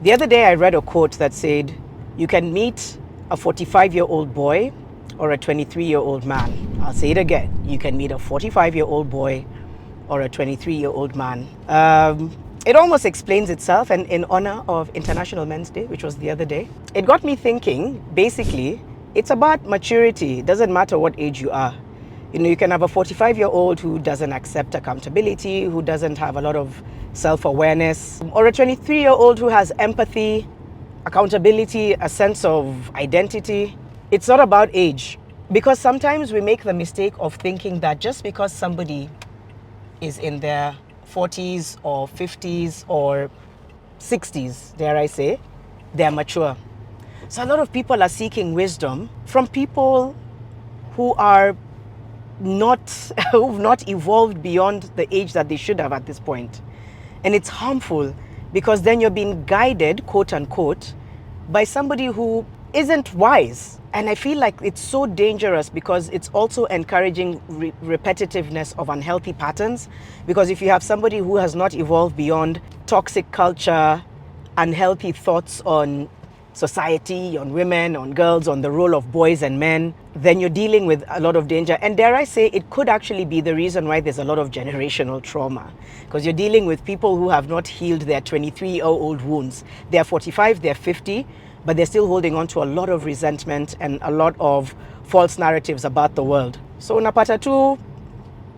The other day I read a quote that said, you can meet a 45-year-old boy or a 23-year-old man. I'll say it again. You can meet a 45-year-old boy or a 23-year-old man. It almost explains itself, and in honor of International Men's Day, which was the other day, it got me thinking, basically, it's about maturity. It doesn't matter what age you are. You know, you can have a 45-year-old who doesn't accept accountability, who doesn't have a lot of self-awareness, or a 23-year-old who has empathy, accountability, a sense of identity. It's not about age, because sometimes we make the mistake of thinking that just because somebody is in their 40s or 50s or 60s, dare I say, they're mature. So a lot of people are seeking wisdom from people who are who've not evolved beyond the age that they should have at this point. And it's harmful, because then you're being guided, quote unquote, by somebody who isn't wise. And I feel like it's so dangerous, because it's also encouraging repetitiveness of unhealthy patterns. Because if you have somebody who has not evolved beyond toxic culture, unhealthy thoughts on society, on women, on girls, on the role of boys and men, then you're dealing with a lot of danger. And dare I say, it could actually be the reason why there's a lot of generational trauma, because you're dealing with people who have not healed their 23-year-old wounds. They're 45, they're 50, but they're still holding on to a lot of resentment and a lot of false narratives about the world. So napata tu,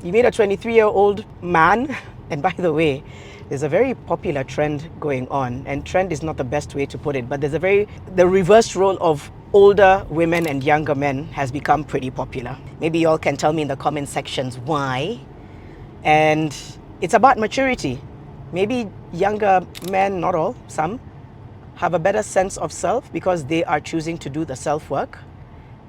you meet a 23-year-old man, and by the way, there's a very popular trend going on, and trend is not the best way to put it, but the reverse role of older women and younger men has become pretty popular. Maybe y'all can tell me in the comment sections why. And it's about maturity. Maybe younger men, not all, some, have a better sense of self because they are choosing to do the self-work.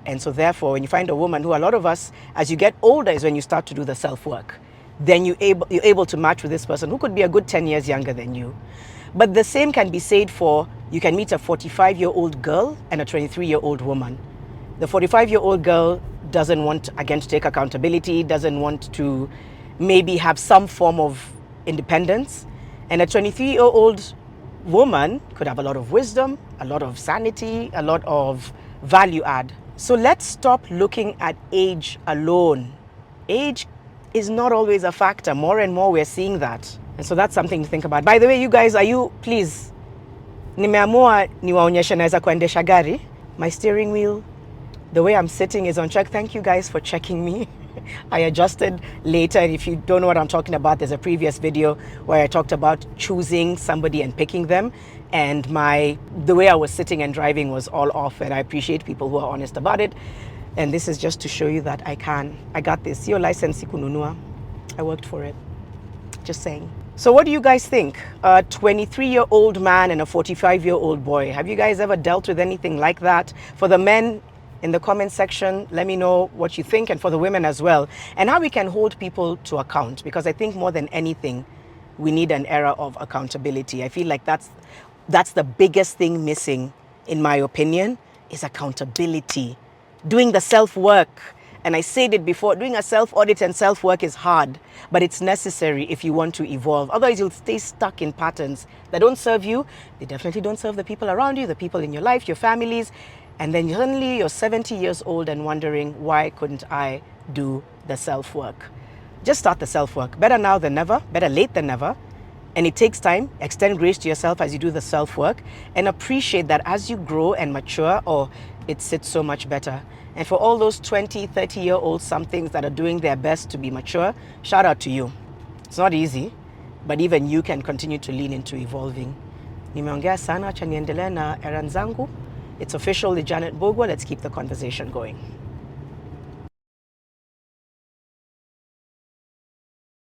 And so therefore, when you find a woman, who a lot of us, as you get older is when you start to do the self-work, then you're able to match with this person who could be a good 10 years younger than you. But the same can be said for, you can meet a 45-year-old girl and a 23-year-old woman. The 45-year-old girl doesn't want, again, to take accountability, doesn't want to maybe have some form of independence. And a 23-year-old woman could have a lot of wisdom, a lot of sanity, a lot of value add. So let's stop looking at age alone. Age is not always a factor. More and more we're seeing that. And so that's something to think about. By the way, you guys, please, nimeamua niwaonyeshe naweza kuendesha gari. My steering wheel, the way I'm sitting is on check. Thank you guys for checking me. I adjusted later. If you don't know what I'm talking about, there's a previous video where I talked about choosing somebody and picking them. And the way I was sitting and driving was all off. And I appreciate people who are honest about it. And this is just to show you that I got this. Your license kununua. I worked for it. Just saying. So what do you guys think? A 23-year-old man and a 45-year-old boy. Have you guys ever dealt with anything like that? For the men, in the comment section, let me know what you think, and for the women as well. And how we can hold people to account. Because I think more than anything, we need an era of accountability. I feel like that's the biggest thing missing, in my opinion, is accountability. Doing the self-work. And I said it before, doing a self-audit and self-work is hard, but it's necessary if you want to evolve. Otherwise, you'll stay stuck in patterns that don't serve you. They definitely don't serve the people around you, the people in your life, your families. And then suddenly you're 70 years old and wondering, why couldn't I do the self-work? Just start the self-work. Better now than never, better late than never. And it takes time. Extend grace to yourself as you do the self-work, and appreciate that as you grow and mature, it sits so much better. And for all those 20, 30-year-old somethings that are doing their best to be mature, shout out to you. It's not easy, but even you can continue to lean into evolving. Nimeongea sana, acha niendelee na errands zangu. It's official, the Mbugua. Let's keep the conversation going.